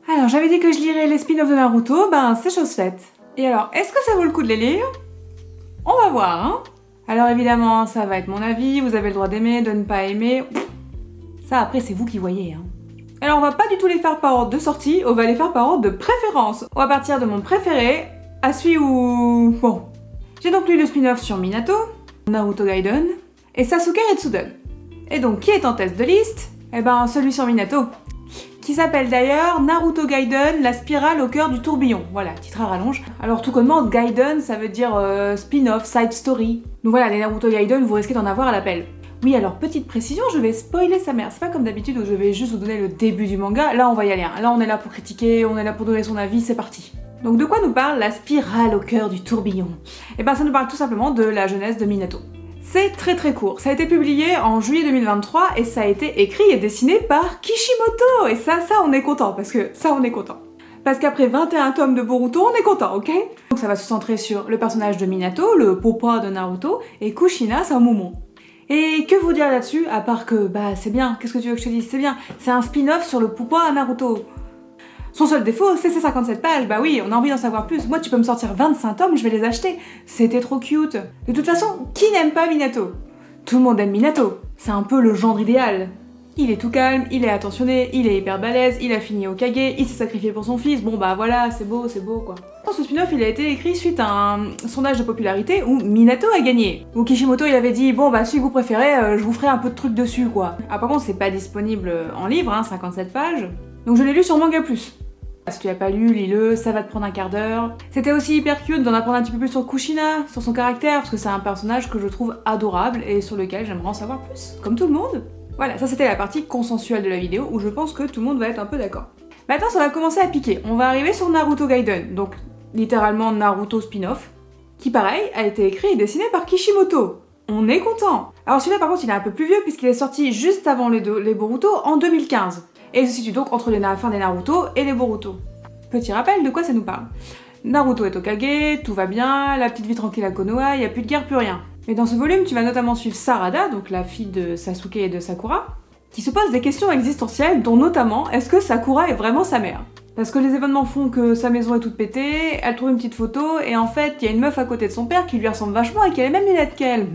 Alors, j'avais dit que je lirais les spin-offs de Naruto, ben c'est chose faite. Et alors, est-ce que ça vaut le coup de les lire? On va voir, hein. Alors évidemment, ça va être mon avis, vous avez le droit d'aimer, de ne pas aimer. Ça, après, c'est vous qui voyez, hein. Alors, on va pas du tout les faire par ordre de sortie, on va les faire par ordre de préférence. On va partir de mon préféré à celui où... Bon. J'ai donc lu le spin-off sur Minato, Naruto Gaiden, et Sasuke Retsuden. Et donc, qui est en test de liste? Eh ben, celui sur Minato. Qui s'appelle d'ailleurs Naruto Gaiden, la spirale au cœur du tourbillon. Voilà, titre à rallonge. Alors tout connement, Gaiden, ça veut dire spin-off, side story. Donc voilà, les Naruto Gaiden, vous risquez d'en avoir à l'appel. Oui, alors petite précision, je vais spoiler sa mère. C'est pas comme d'habitude où je vais juste vous donner le début du manga. Là, on va y aller. Hein. Là, on est là pour critiquer, on est là pour donner son avis, c'est parti. Donc de quoi nous parle la spirale au cœur du tourbillon? Eh ben ça nous parle tout simplement de la jeunesse de Minato. C'est très très court, ça a été publié en juillet 2023 et ça a été écrit et dessiné par Kishimoto. Et ça on est content, parce que ça on est content. Parce qu'après 21 tomes de Boruto, on est content, ok? Donc ça va se centrer sur le personnage de Minato, le papa de Naruto, et Kushina, sa maman. Et que vous dire là-dessus, à part que, bah c'est bien, qu'est-ce que tu veux que je te dise? C'est bien, c'est un spin-off sur le papa à Naruto. Son seul défaut, c'est ses 57 pages, bah oui, on a envie d'en savoir plus. Moi, tu peux me sortir 25 tomes, je vais les acheter. C'était trop cute. De toute façon, qui n'aime pas Minato? Tout le monde aime Minato. C'est un peu le genre idéal. Il est tout calme, il est attentionné, il est hyper balèze, il a fini au Kage, il s'est sacrifié pour son fils, bon bah voilà, c'est beau quoi. Ce spin-off, il a été écrit suite à un sondage de popularité où Minato a gagné. Où Kishimoto, il avait dit, bon bah celui que vous préférez, je vous ferai un peu de trucs dessus quoi. Ah par contre, c'est pas disponible en livre, hein, 57 pages. Donc je l'ai lu sur Manga Plus. Si tu l'as pas lu, lis-le, ça va te prendre un quart d'heure. C'était aussi hyper cute d'en apprendre un petit peu plus sur Kushina, sur son caractère, parce que c'est un personnage que je trouve adorable et sur lequel j'aimerais en savoir plus, comme tout le monde. Voilà, ça c'était la partie consensuelle de la vidéo où je pense que tout le monde va être un peu d'accord. Maintenant ça va commencer à piquer, on va arriver sur Naruto Gaiden, donc littéralement Naruto spin-off, qui pareil a été écrit et dessiné par Kishimoto. On est content. Alors celui-là par contre il est un peu plus vieux puisqu'il est sorti juste avant les Boruto en 2015. Et il se situe donc entre la fin des Naruto et les Boruto. Petit rappel, de quoi ça nous parle? Naruto est au Kage, tout va bien, la petite vie tranquille à Konoha, y a plus de guerre, plus rien. Mais dans ce volume, tu vas notamment suivre Sarada, donc la fille de Sasuke et de Sakura, qui se pose des questions existentielles, dont notamment, est-ce que Sakura est vraiment sa mère? Parce que les événements font que sa maison est toute pétée, elle trouve une petite photo, et en fait, il y a une meuf à côté de son père qui lui ressemble vachement et qui a les mêmes lunettes qu'elle.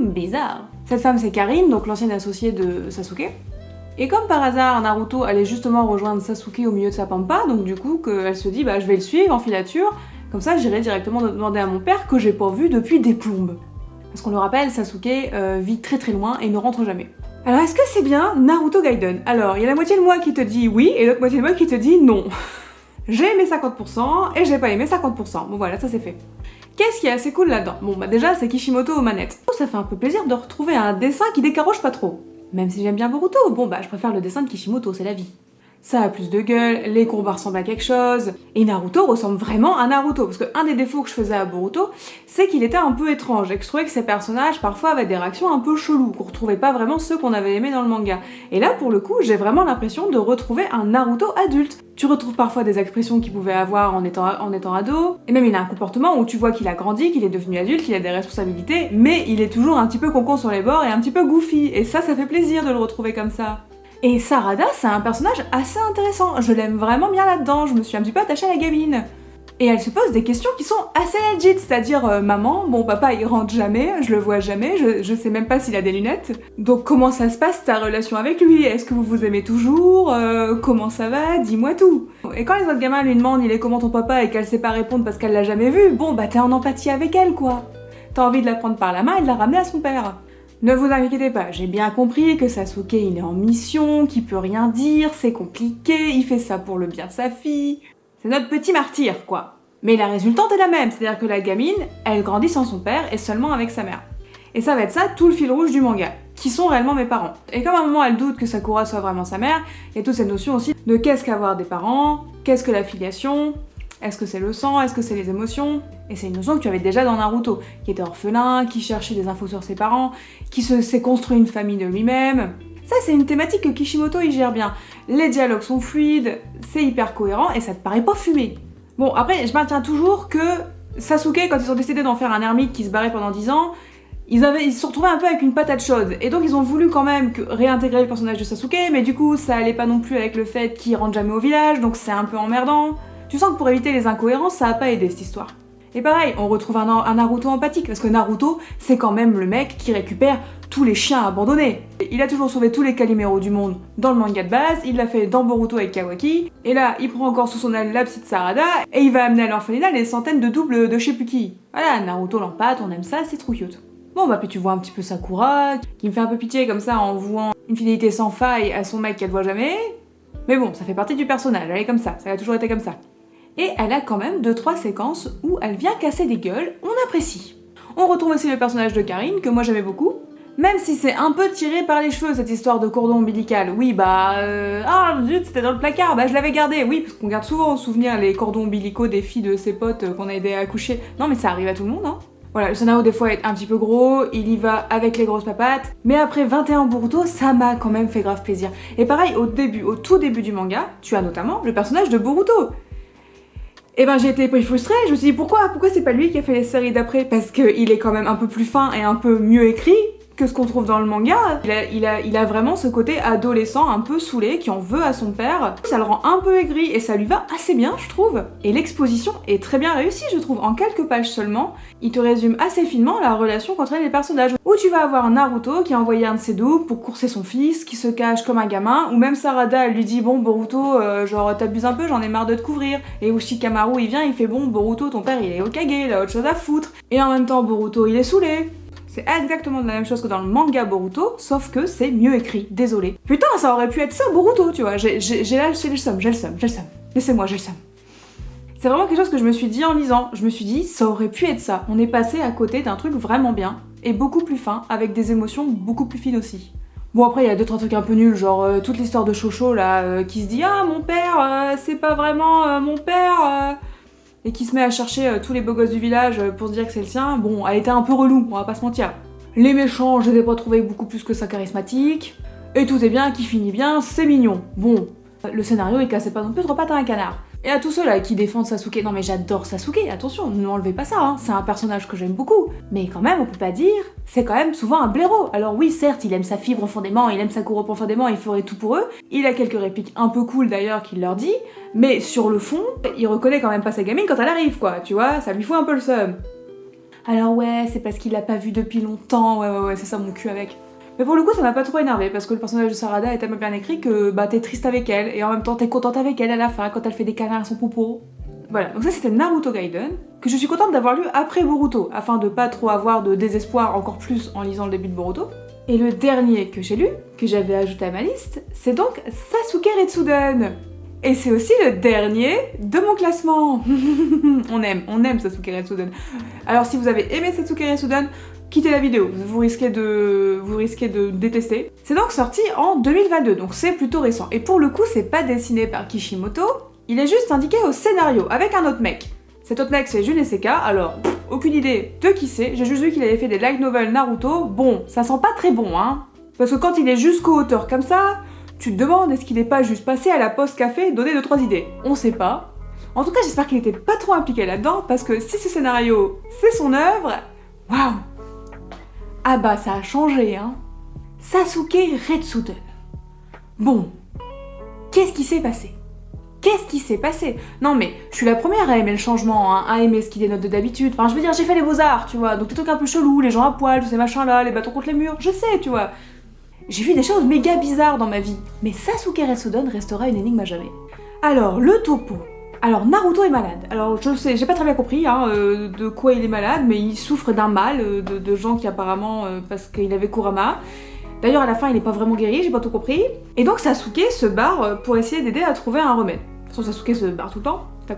Bizarre. Cette femme, c'est Karin, donc l'ancienne associée de Sasuke. Et comme par hasard, Naruto allait justement rejoindre Sasuke au milieu de sa pampa, donc du coup, qu'elle se dit, bah je vais le suivre en filature, comme ça j'irai directement demander à mon père que j'ai pas vu depuis des plombes. Parce qu'on le rappelle, Sasuke vit très très loin et ne rentre jamais. Alors est-ce que c'est bien Naruto Gaiden? Alors, il y a la moitié de moi qui te dit oui, et l'autre moitié de moi qui te dit non. J'ai aimé 50% et j'ai pas aimé 50%. Bon voilà, ça c'est fait. Qu'est-ce qui est assez cool là-dedans? Bon bah déjà, c'est Kishimoto aux manettes. Ça fait un peu plaisir de retrouver un dessin qui décaroche pas trop. Même si j'aime bien Boruto, bon bah je préfère le dessin de Kishimoto, c'est la vie. Ça a plus de gueule, les combats ressemblent à quelque chose, et Naruto ressemble vraiment à Naruto, parce que un des défauts que je faisais à Boruto, c'est qu'il était un peu étrange, et que je trouvais que ces personnages parfois avaient des réactions un peu cheloues, qu'on retrouvait pas vraiment ceux qu'on avait aimés dans le manga. Et là, pour le coup, j'ai vraiment l'impression de retrouver un Naruto adulte. Tu retrouves parfois des expressions qu'il pouvait avoir en étant ado, et même il a un comportement où tu vois qu'il a grandi, qu'il est devenu adulte, qu'il a des responsabilités, mais il est toujours un petit peu concon sur les bords et un petit peu goofy, et ça fait plaisir de le retrouver comme ça. Et Sarada, c'est un personnage assez intéressant, je l'aime vraiment bien là-dedans, je me suis un petit peu attachée à la gamine. Et elle se pose des questions qui sont assez legit, c'est-à-dire maman, bon papa il rentre jamais, je le vois jamais, je sais même pas s'il a des lunettes. Donc comment ça se passe ta relation avec lui? Est-ce que vous vous aimez toujours? Comment ça va? Dis-moi tout. Et quand les autres gamins lui demandent il est comment ton papa et qu'elle sait pas répondre parce qu'elle l'a jamais vu, bon bah t'es en empathie avec elle quoi. T'as envie de la prendre par la main et de la ramener à son père. Ne vous inquiétez pas, j'ai bien compris que Sasuke il est en mission, qu'il peut rien dire, c'est compliqué, il fait ça pour le bien de sa fille. C'est notre petit martyr, quoi. Mais la résultante est la même, c'est-à-dire que la gamine, elle grandit sans son père et seulement avec sa mère. Et ça va être ça tout le fil rouge du manga, qui sont réellement mes parents. Et comme à un moment elle doute que Sakura soit vraiment sa mère, il y a toute cette notion aussi de qu'est-ce qu'avoir des parents, qu'est-ce que la filiation, est-ce que c'est le sang, est-ce que c'est les émotions? Et c'est une notion que tu avais déjà dans Naruto, qui était orphelin, qui cherchait des infos sur ses parents, qui s'est construit une famille de lui-même. Ça, c'est une thématique que Kishimoto il gère bien. Les dialogues sont fluides, c'est hyper cohérent et ça te paraît pas fumé. Bon, après, je maintiens toujours que Sasuke, quand ils ont décidé d'en faire un ermite qui se barrait pendant 10 ans, Ils se sont retrouvés un peu avec une patate chaude, et donc ils ont voulu quand même réintégrer le personnage de Sasuke, mais du coup ça allait pas non plus avec le fait qu'il rentre jamais au village, donc c'est un peu emmerdant. Tu sens que pour éviter les incohérences, ça a pas aidé cette histoire. Et pareil, on retrouve un Naruto empathique, parce que Naruto, c'est quand même le mec qui récupère tous les chiens abandonnés. Il a toujours sauvé tous les Calimero du monde dans le manga de base, il l'a fait dans Boruto avec Kawaki, et là, il prend encore sous son aile la petite Sarada, et il va amener à l'orphelinat des centaines de doubles de je sais plus qui. Voilà, Naruto l'empate, on aime ça, c'est trop cute. Bon bah puis tu vois un petit peu Sakura, qui me fait un peu pitié comme ça en vouant une fidélité sans faille à son mec qu'elle voit jamais. Mais bon, ça fait partie du personnage, elle est comme ça a toujours été comme ça. Et elle a quand même 2-3 séquences où elle vient casser des gueules, on apprécie. On retrouve aussi le personnage de Karine, que moi j'aimais beaucoup, même si c'est un peu tiré par les cheveux cette histoire de cordon ombilical. Oui ah zut, c'était dans le placard, bah je l'avais gardé, oui, parce qu'on garde souvent au souvenir les cordons ombilicaux des filles de ses potes qu'on a aidé à accoucher. Non mais ça arrive à tout le monde, hein. Voilà, le scénario des fois est un petit peu gros, il y va avec les grosses papates, mais après 21 Boruto, ça m'a quand même fait grave plaisir. Et pareil, au tout début du manga, tu as notamment le personnage de Boruto. Et ben j'ai été frustrée, je me suis dit pourquoi c'est pas lui qui a fait les séries d'après? Parce qu'il est quand même un peu plus fin et un peu mieux écrit que ce qu'on trouve dans le manga. Il a vraiment ce côté adolescent un peu saoulé qui en veut à son père. Ça le rend un peu aigri et ça lui va assez bien, je trouve. Et l'exposition est très bien réussie, je trouve. En quelques pages seulement, il te résume assez finement la relation qu'entre les personnages. Où tu vas avoir Naruto qui a envoyé un de ses doubles pour courser son fils, qui se cache comme un gamin, ou même Sarada elle lui dit bon Boruto, genre t'abuses un peu, j'en ai marre de te couvrir. Et Ushikamaru il vient, il fait bon Boruto, ton père il est Hokage, il a autre chose à foutre. Et en même temps Boruto il est saoulé. C'est exactement la même chose que dans le manga Boruto, sauf que c'est mieux écrit, désolé. Putain, ça aurait pu être ça Boruto, tu vois, j'ai le seum. Laissez-moi, j'ai le seum. C'est vraiment quelque chose que je me suis dit en lisant, je me suis dit, ça aurait pu être ça. On est passé à côté d'un truc vraiment bien, et beaucoup plus fin, avec des émotions beaucoup plus fines aussi. Bon après il y a 2-3 trucs un peu nuls, genre toute l'histoire de Chocho là, qui se dit « Ah mon père, c'est pas vraiment mon père et qui se met à chercher tous les beaux gosses du village pour se dire que c'est le sien, bon, elle était un peu relou, on va pas se mentir. Les méchants, je les ai pas trouvés beaucoup plus que ça charismatiques, et tout est bien, qui finit bien, c'est mignon. Bon, le scénario il cassait pas non plus trop pattes à un canard. Et à tous ceux là qui défendent Sasuke, non mais j'adore Sasuke, attention, ne m'enlevez pas ça, hein. C'est un personnage que j'aime beaucoup, mais quand même on peut pas dire, c'est quand même souvent un blaireau. Alors oui certes il aime sa fille profondément, il aime Sakura profondément, il ferait tout pour eux, il a quelques répliques un peu cool d'ailleurs qu'il leur dit, mais sur le fond, il reconnaît quand même pas sa gamine quand elle arrive quoi, tu vois, ça lui fout un peu le seum. Alors ouais, c'est parce qu'il l'a pas vue depuis longtemps, ouais, c'est ça mon cul avec. Mais pour le coup, ça m'a pas trop énervé parce que le personnage de Sarada est tellement bien écrit que bah t'es triste avec elle et en même temps t'es contente avec elle à la fin quand elle fait des câlins à son popo. Voilà, donc ça c'était Naruto Gaiden, que je suis contente d'avoir lu après Boruto, afin de pas trop avoir de désespoir encore plus en lisant le début de Boruto. Et le dernier que j'ai lu, que j'avais ajouté à ma liste, c'est donc Sasuke Retsuden. Et c'est aussi le dernier de mon classement. on aime Sasuke Retsuden. Alors si vous avez aimé Sasuke Retsuden, quittez la vidéo, vous risquez de détester. C'est donc sorti en 2022, donc c'est plutôt récent. Et pour le coup, c'est pas dessiné par Kishimoto, il est juste indiqué au scénario, avec un autre mec. Cet autre mec, c'est Jun Seka, alors, aucune idée de qui c'est, j'ai juste vu qu'il avait fait des light novels Naruto, bon, ça sent pas très bon, hein. Parce que quand il est juste co-auteur comme ça, tu te demandes est-ce qu'il est pas juste passé à la poste café et donné 2-3 idées. On sait pas. En tout cas, j'espère qu'il était pas trop impliqué là-dedans, parce que si ce scénario, c'est son œuvre, waouh. Ah bah ça a changé, hein. Sasuke Retsuden. Bon, qu'est-ce qui s'est passé? Non mais, je suis la première à aimer le changement, hein, à aimer ce qui dénote de d'habitude. Enfin, je veux dire, j'ai fait les beaux-arts, tu vois, donc des trucs un peu chelous, les gens à poil, tous ces machins-là, les bâtons contre les murs, je sais, tu vois. J'ai vu des choses méga bizarres dans ma vie, mais Sasuke Retsuden restera une énigme à jamais. Alors, le topo. Alors, Naruto est malade. Alors, je sais, j'ai pas très bien compris de quoi il est malade, mais il souffre d'un mal de gens qui apparemment, parce qu'il avait Kurama. D'ailleurs, à la fin, il est pas vraiment guéri, j'ai pas tout compris. Et donc, Sasuke se barre pour essayer d'aider à trouver un remède. De toute façon, Sasuke se barre tout le temps, t'as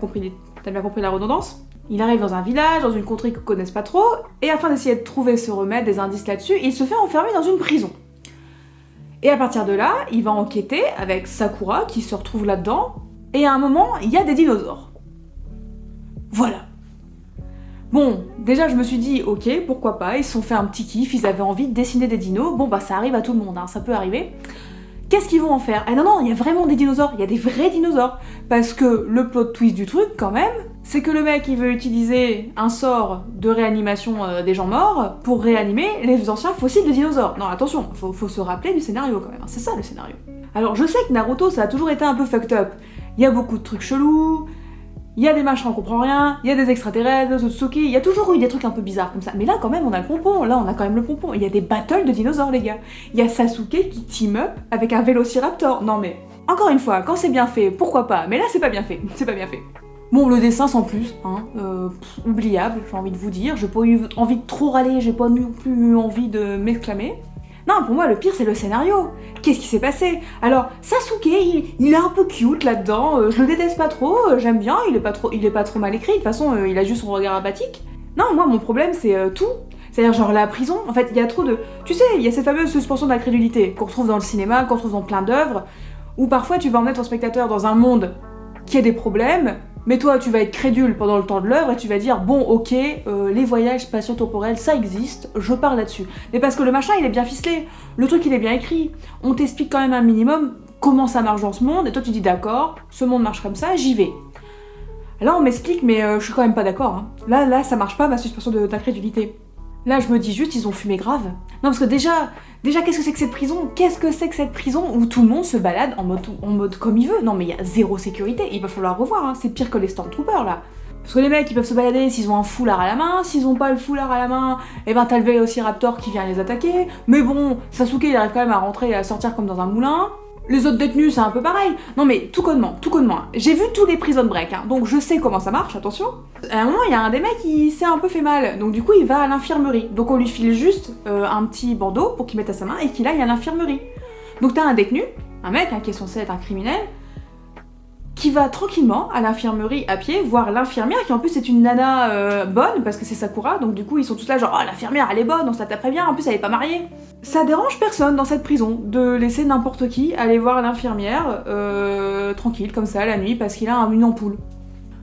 bien compris la redondance. Il arrive dans un village, dans une contrée qu'ils connaissent pas trop, et afin d'essayer de trouver ce remède, des indices là-dessus, il se fait enfermer dans une prison. Et à partir de là, il va enquêter avec Sakura, qui se retrouve là-dedans, et à un moment, il y a des dinosaures. Voilà. Bon, déjà je me suis dit, ok, pourquoi pas, ils se sont fait un petit kiff, ils avaient envie de dessiner des dinos, bon bah ça arrive à tout le monde, hein, ça peut arriver. Qu'est-ce qu'ils vont en faire? Ah non, il y a vraiment des dinosaures, il y a des vrais dinosaures. Parce que le plot twist du truc, quand même, c'est que le mec il veut utiliser un sort de réanimation des gens morts pour réanimer les anciens fossiles de dinosaures. Non, attention, faut se rappeler du scénario quand même, c'est ça le scénario. Alors je sais que Naruto ça a toujours été un peu fucked up. Il y a beaucoup de trucs chelous, il y a des machins on comprend rien, il y a des extraterrestres, des Otsutsuki, il y a toujours eu des trucs un peu bizarres comme ça. Mais là quand même on a le pompon, là on a quand même le pompon. Il y a des battles de dinosaures les gars. Il y a Sasuke qui team up avec un Vélociraptor. Non mais, encore une fois, quand c'est bien fait, pourquoi pas. Mais là c'est pas bien fait, c'est pas bien fait. Bon, le dessin sans plus, hein, oubliable, j'ai envie de vous dire. J'ai pas eu envie de trop râler, j'ai pas non plus eu envie de m'exclamer. Non, pour moi, le pire, c'est le scénario. Qu'est-ce qui s'est passé? Alors, Sasuke, il est un peu cute là-dedans, je le déteste pas trop, j'aime bien, il est pas trop mal écrit, de toute façon, il a juste son regard apathique. Non, moi, mon problème, c'est tout. C'est-à-dire, genre, la prison, en fait, il y a trop de... Tu sais, il y a cette fameuse suspension d'incrédulité qu'on retrouve dans le cinéma, qu'on retrouve dans plein d'œuvres, où parfois, tu vas emmener ton spectateur dans un monde qui a des problèmes, mais toi, tu vas être crédule pendant le temps de l'œuvre et tu vas dire bon, ok, les voyages spatio-temporels, ça existe, je pars là-dessus. Mais parce que le machin, il est bien ficelé, le truc, il est bien écrit. On t'explique quand même un minimum comment ça marche dans ce monde, et toi, tu dis d'accord, ce monde marche comme ça, j'y vais. Là, on m'explique, mais je suis quand même pas d'accord. Hein. Là, ça marche pas ma suspension d'incrédulité. Là, je me dis juste, ils ont fumé grave. Non, parce que déjà, qu'est-ce que c'est que cette prison? Qu'est-ce que c'est que cette prison où tout le monde se balade en mode comme il veut? Non, mais il y a zéro sécurité, il va falloir revoir, hein. C'est pire que les Stormtroopers, là. Parce que les mecs, ils peuvent se balader s'ils ont un foulard à la main, s'ils ont pas le foulard à la main, et ben t'as le Vélociraptor qui vient les attaquer. Mais bon, Sasuke, il arrive quand même à rentrer et à sortir comme dans un moulin. Les autres détenus, c'est un peu pareil. Non mais, tout connement. J'ai vu tous les Prison Break, hein, donc je sais comment ça marche, attention. À un moment, il y a un des mecs qui s'est un peu fait mal, donc du coup, il va à l'infirmerie. Donc on lui file juste un petit bandeau pour qu'il mette à sa main et qu'il aille à l'infirmerie. Donc t'as un détenu, un mec hein, qui est censé être un criminel, qui va tranquillement à l'infirmerie à pied, voir l'infirmière, qui en plus est une nana bonne, parce que c'est Sakura, donc du coup ils sont tous là genre « Oh l'infirmière elle est bonne, on se la taperait bien, en plus elle est pas mariée !» Ça dérange personne dans cette prison de laisser n'importe qui aller voir l'infirmière tranquille comme ça la nuit parce qu'il a une ampoule.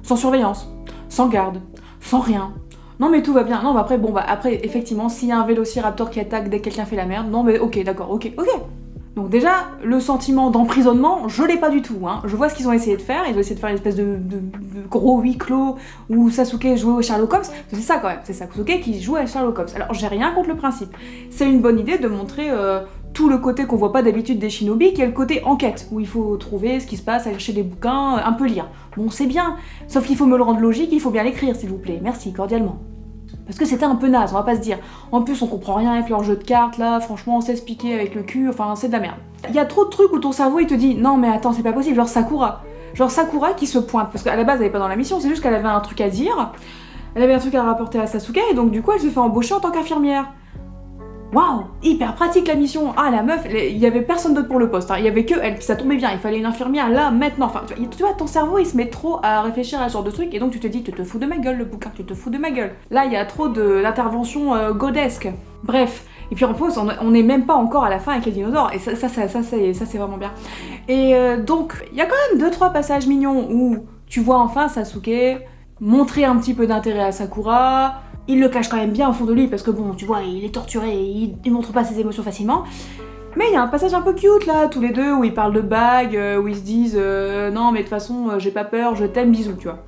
Sans surveillance, sans garde, sans rien. Non mais tout va bien, non mais après effectivement s'il y a un Vélociraptor qui attaque dès que quelqu'un fait la merde, non mais ok d'accord, ok. Donc déjà, le sentiment d'emprisonnement, je l'ai pas du tout. Hein. Je vois ce qu'ils ont essayé de faire. Ils ont essayé de faire une espèce de gros huis clos où Sasuke jouait au Sherlock Holmes. C'est ça quand même, c'est Sasuke qui joue à Sherlock Holmes. Alors j'ai rien contre le principe. C'est une bonne idée de montrer tout le côté qu'on voit pas d'habitude des shinobi, qui est le côté enquête, où il faut trouver ce qui se passe, aller chercher des bouquins, un peu lire. Bon, c'est bien, sauf qu'il faut me le rendre logique, il faut bien l'écrire s'il vous plaît. Merci, cordialement. Parce que c'était un peu naze, on va pas se dire. En plus, on comprend rien avec leur jeu de cartes, là, franchement, on sait se piquer avec le cul, enfin, c'est de la merde. Il y a trop de trucs où ton cerveau, il te dit, non mais attends, c'est pas possible, genre Sakura. Genre Sakura qui se pointe, parce qu'à la base, elle est pas dans la mission, c'est juste qu'elle avait un truc à dire, elle avait un truc à rapporter à Sasuke, et donc du coup, elle se fait embaucher en tant qu'infirmière. Waouh, hyper pratique la mission. Ah la meuf, il y avait personne d'autre pour le poste, hein. Il y avait que elle, puis ça tombait bien, il fallait une infirmière là, maintenant. Enfin, tu vois, ton cerveau il se met trop à réfléchir à ce genre de truc et donc tu te dis, tu te fous de ma gueule le bouquin, tu te fous de ma gueule. Là, il y a trop d'interventions godesques. Bref, et puis en plus, on est même pas encore à la fin avec les dinosaures, et ça c'est vraiment bien. Et donc, il y a quand même 2-3 passages mignons où tu vois enfin Sasuke montrer un petit peu d'intérêt à Sakura. Il le cache quand même bien au fond de lui parce que bon, tu vois, il est torturé, il montre pas ses émotions facilement. Mais il y a un passage un peu cute là, tous les deux, où ils parlent de bagues, où ils se disent non mais de toute façon j'ai pas peur, je t'aime, bisous, tu vois.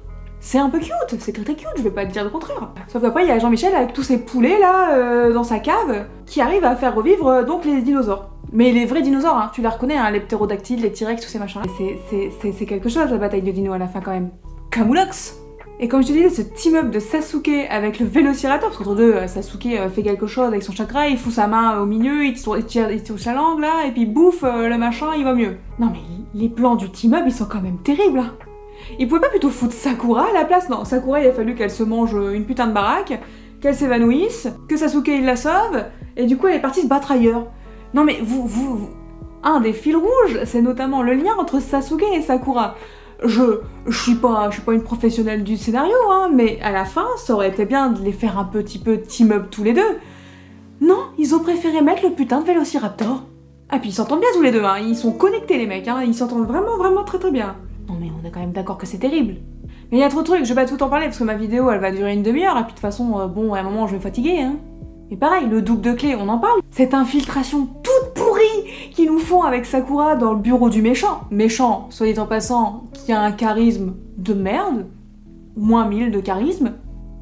C'est un peu cute, c'est très cute, je vais pas te dire le contraire. Sauf qu'après il y a Jean-Michel avec tous ces poulets là dans sa cave qui arrivent à faire revivre donc les dinosaures. Mais les vrais dinosaures, hein, tu les reconnais, hein, les ptérodactyles, les T-Rex, tous ces machins. C'est quelque chose la bataille de dinos à la fin quand même. Camoulox. Et comme je te disais, ce team-up de Sasuke avec le Vélociraptor, parce qu'entre deux, Sasuke fait quelque chose avec son chakra, il fout sa main au milieu, il touche la langue là, et puis bouffe, le machin, il va mieux. Non mais les plans du team-up, ils sont quand même terribles. Hein. Ils pouvaient pas plutôt foutre Sakura à la place? Non, Sakura, il a fallu qu'elle se mange une putain de baraque, qu'elle s'évanouisse, que Sasuke il la sauve, et du coup elle est partie se battre ailleurs. Non mais un des fils rouges, c'est notamment le lien entre Sasuke et Sakura. Je suis pas une professionnelle du scénario, hein, mais à la fin, ça aurait été bien de les faire un petit peu team-up tous les deux. Non, ils ont préféré mettre le putain de Vélociraptor. Ah puis ils s'entendent bien tous les deux, hein, ils sont connectés les mecs, hein, ils s'entendent vraiment très bien. Non mais on est quand même d'accord que c'est terrible. Mais il y a trop de trucs, je vais pas tout en parler parce que ma vidéo elle va durer une demi-heure, et puis de toute façon, bon, à un moment je vais me fatiguer, hein. Et pareil, le double de clé, on en parle. Cette infiltration toute pourrie qu'ils nous font avec Sakura dans le bureau du méchant. Méchant, soit dit en passant, qui a un charisme de merde. moins 1000 de charisme.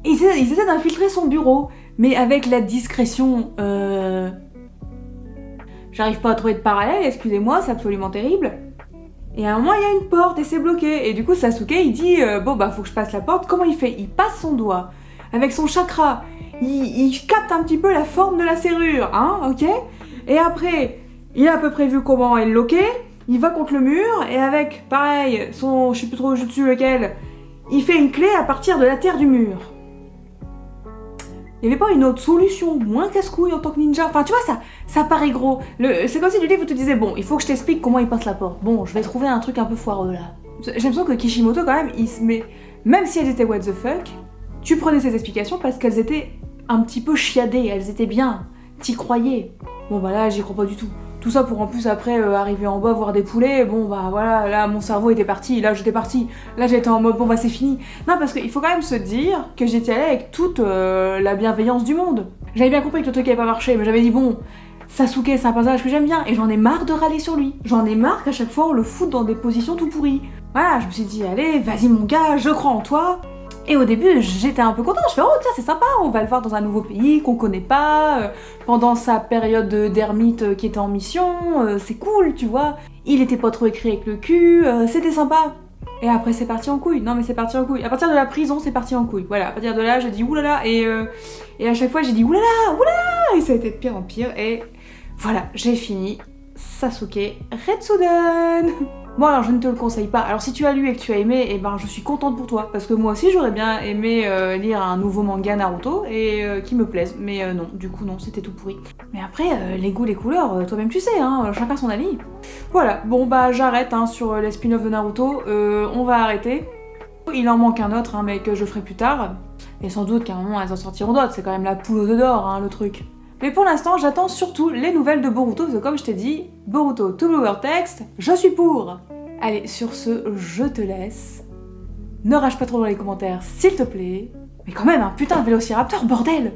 Et ils essaient d'infiltrer son bureau, mais avec la discrétion... J'arrive pas à trouver de parallèle, excusez-moi, c'est absolument terrible. Et à un moment, il y a une porte et c'est bloqué. Et du coup, Sasuke, il dit bon, bah, faut que je passe la porte. Comment il fait? Il passe son doigt avec son chakra. Il capte un petit peu la forme de la serrure, hein, ok? Et après, il a à peu près vu comment est loqué. Il va contre le mur et avec, pareil, son, je sais plus trop jutsu lequel, il fait une clé à partir de la terre du mur. Il n'y avait pas une autre solution, moins casse-couille en tant que ninja. Enfin, tu vois, ça paraît gros. C'est comme si du livre te disait, bon, il faut que je t'explique comment il passe la porte. Bon, je vais trouver un truc un peu foireux là. J'ai l'impression que Kishimoto, quand même, il se met. Même si elles étaient what the fuck, tu prenais ces explications parce qu'elles étaient un petit peu chiadées, elles étaient bien. T'y croyais. Bon, bah là, j'y crois pas du tout. Tout ça pour en plus après arriver en bas voir des poulets, bon bah voilà, là mon cerveau était parti, là j'étais parti, là j'étais en mode bon bah c'est fini. Non parce qu'il faut quand même se dire que j'étais allée avec toute la bienveillance du monde. J'avais bien compris que le truc avait pas marché, mais j'avais dit bon, Sasuke c'est un personnage que j'aime bien et j'en ai marre de râler sur lui. J'en ai marre qu'à chaque fois on le foute dans des positions tout pourries. Voilà, je me suis dit allez, vas-y mon gars, je crois en toi. Et au début, j'étais un peu contente, je fais oh tiens c'est sympa, on va le voir dans un nouveau pays qu'on connaît pas, pendant sa période d'ermite qui était en mission, c'est cool, tu vois. Il était pas trop écrit avec le cul, c'était sympa. Et après c'est parti en couille, non mais c'est parti en couille. À partir de la prison c'est parti en couille, voilà, à partir de là j'ai dit oulala, et à chaque fois j'ai dit oulala, oulala, et ça a été de pire en pire, et voilà, j'ai fini Sasuke Retsuden. Bon alors je ne te le conseille pas, alors si tu as lu et que tu as aimé, eh ben je suis contente pour toi, parce que moi aussi j'aurais bien aimé lire un nouveau manga Naruto, et qui me plaise, mais non, du coup non, c'était tout pourri. Mais après, les goûts, les couleurs, toi-même tu sais, hein, chacun son avis. Voilà, bon bah j'arrête hein, sur les spin-offs de Naruto, on va arrêter. Il en manque un autre, hein, mais que je ferai plus tard, et sans doute qu'à un moment elles en sortiront d'autres, c'est quand même la poule aux œufs d'or, hein, le truc. Mais pour l'instant, j'attends surtout les nouvelles de Boruto, parce que comme je t'ai dit, Boruto to Blue Text, je suis pour. Allez, sur ce, je te laisse. Ne rage pas trop dans les commentaires, s'il te plaît. Mais quand même, un putain de vélociraptor, bordel!